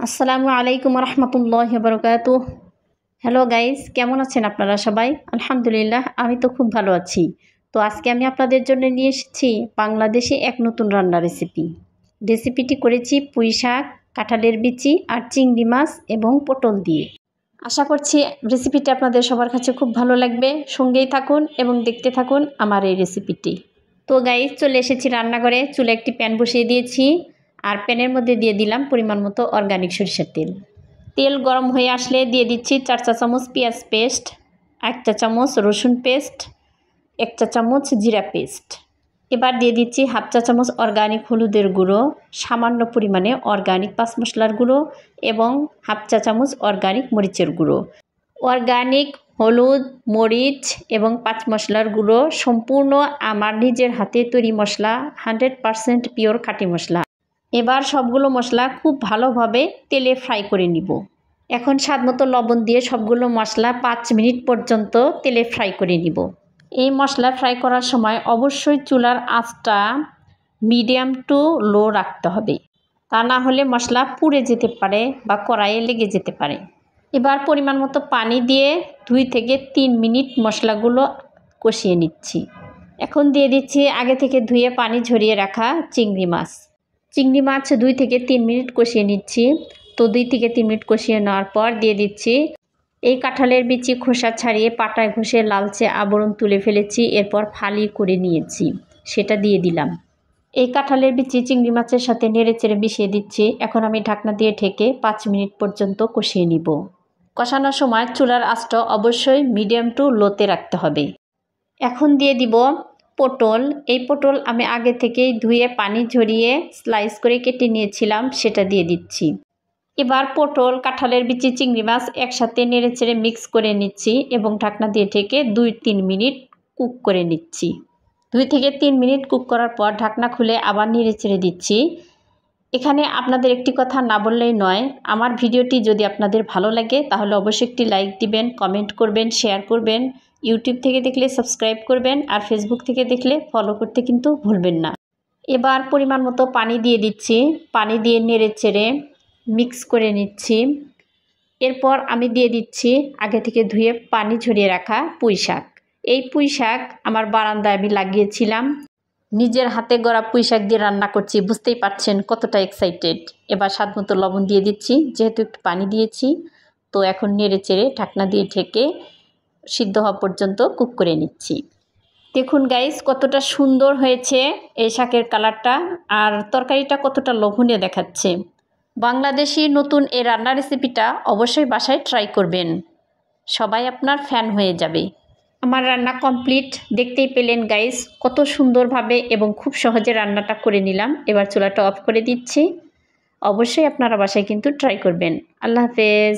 আসসালামু আলাইকুম রহমতুল্লাহি বারাকাতুহু। হ্যালো গাইস, কেমন আছেন আপনারা সবাই? আলহামদুলিল্লাহ, আমি তো খুব ভালো আছি। তো আজকে আমি আপনাদের জন্য নিয়ে এসেছি বাংলাদেশি এক নতুন রান্নার রেসিপিটি করেছি পুঁই শাক, কাঁঠালের বিচি আর চিংড়ি মাছ এবং পটল দিয়ে। আশা করছি রেসিপিটি আপনাদের সবার কাছে খুব ভালো লাগবে। সঙ্গেই থাকুন এবং দেখতে থাকুন আমার এই রেসিপিটি। তো গাইস, চলে এসেছি রান্নাঘরে। চুলে একটি প্যান বসিয়ে দিয়েছি আর প্যানের মধ্যে দিয়ে দিলাম পরিমাণ মতো অর্গানিক সরিষার তেল। তেল গরম হয়ে আসলে দিয়ে দিচ্ছি 4 চা চামচ পেঁয়াজ পেস্ট, 1 চা চামচ রসুন পেস্ট, 1 চা চামচ জিরা পেস্ট। এবার দিয়ে দিচ্ছি 1/2 চা চামচ অর্গানিক হলুদের গুঁড়ো, সামান্য পরিমাণে অর্গানিক 5 মশলার গুঁড়ো এবং 1/2 চা চামচ অর্গানিক মরিচের গুঁড়ো। অর্গানিক হলুদ, মরিচ এবং 5 মশলার গুঁড়ো সম্পূর্ণ আমার নিজের হাতে তৈরি মশলা, 100% পিওর খাঁটি মশলা। এবার সবগুলো মশলা খুব ভালোভাবে তেলে ফ্রাই করে নিব। এখন স্বাদমতো লবণ দিয়ে সবগুলো মশলা 5 মিনিট পর্যন্ত তেলে ফ্রাই করে নিব। এই মশলা ফ্রাই করার সময় অবশ্যই চুলার আঁচটা মিডিয়াম টু লো রাখতে হবে, তা না হলে মশলা পুড়ে যেতে পারে বা কড়াইয়ে লেগে যেতে পারে। এবার পরিমাণ মতো পানি দিয়ে 2 থেকে 3 মিনিট মশলাগুলো কষিয়ে নিচ্ছি। এখন দিয়ে দিচ্ছি আগে থেকে ধুয়ে পানি ঝরিয়ে রাখা চিংড়ি মাছ। 2 থেকে 3 মিনিট কষিয়ে নিচ্ছি। তো 2 থেকে 3 মিনিট কষিয়ে নেওয়ার পর দিয়ে দিচ্ছি এই কাঁঠালের বিচি খোসা ছাড়িয়ে পাটায় ঘষে লালচে আবরণ তুলে ফেলেছি, এরপর ফালি করে নিয়েছি, সেটা দিয়ে দিলাম। এই কাঁঠালের বিচি চিংড়ি মাছের সাথে নেড়েচেড়ে মিশিয়ে দিচ্ছি। এখন আমি ঢাকনা দিয়ে ঢেকে 5 মিনিট পর্যন্ত কষিয়ে নিব। কষানোর সময় চুলার আঁচটা অবশ্যই মিডিয়াম টু লোতে রাখতে হবে। এখন দিয়ে দিব পটল। এই পটল আমি আগে থেকেই ধুয়ে পানি ঝরিয়ে স্লাইস করে কেটে নিয়েছিলাম, সেটা দিয়ে দিচ্ছি। এবার পটল, কাঁঠালের বিচি, চিংড়ি মাছ একসাথে নেড়েচেড়ে মিক্স করে নিচ্ছি এবং ঢাকনা দিয়ে ঢেকে 2-3 মিনিট কুক করে নিচ্ছি। 2 থেকে 3 মিনিট কুক করার পর ঢাকনা খুলে আবার নেড়েচেড়ে দিচ্ছি। এখানে আপনাদের একটি কথা না বললেই নয়, আমার ভিডিওটি যদি আপনাদের ভালো লাগে তাহলে অবশ্যই একটি লাইক দিবেন, কমেন্ট করবেন, শেয়ার করবেন। ইউটিউব থেকে দেখলে সাবস্ক্রাইব করবেন আর ফেসবুক থেকে দেখলে ফলো করতে কিন্তু ভুলবেন না। এবার পরিমাণ মতো পানি দিয়ে দিচ্ছি। পানি দিয়ে নেড়েচেড়ে মিক্স করে নিচ্ছি। এরপর আমি দিয়ে দিচ্ছি আগে থেকে ধুয়ে পানি ঝরিয়ে রাখা পুঁই শাক। এই পুঁই শাক আমার বারান্দায় আমি লাগিয়েছিলাম। নিজের হাতে গড়া পুঁই শাক দিয়ে রান্না করছি, বুঝতেই পারছেন কতটা এক্সাইটেড। এবার স্বাদমতো লবণ দিয়ে দিচ্ছি, যেহেতু একটু পানি দিয়েছি। তো এখন নেড়েচেড়ে ঢাকনা দিয়ে ঢেকে সিদ্ধ হওয়া পর্যন্ত কুক করে নিচ্ছি। দেখুন গাইস, কতটা সুন্দর হয়েছে এই শাকের কালারটা, আর তরকারিটা কতটা লোভনীয় দেখাচ্ছে। বাংলাদেশি নতুন এই রান্নার রেসিপিটা অবশ্যই বাসায় ট্রাই করবেন, সবাই আপনার ফ্যান হয়ে যাবে। আমার রান্না কমপ্লিট, দেখতেই পেলেন গাইস কত সুন্দরভাবে এবং খুব সহজে রান্নাটা করে নিলাম। এবার চুলাটা অফ করে দিচ্ছি। অবশ্যই আপনারা বাসায় কিন্তু ট্রাই করবেন। আল্লাহ হাফেজ।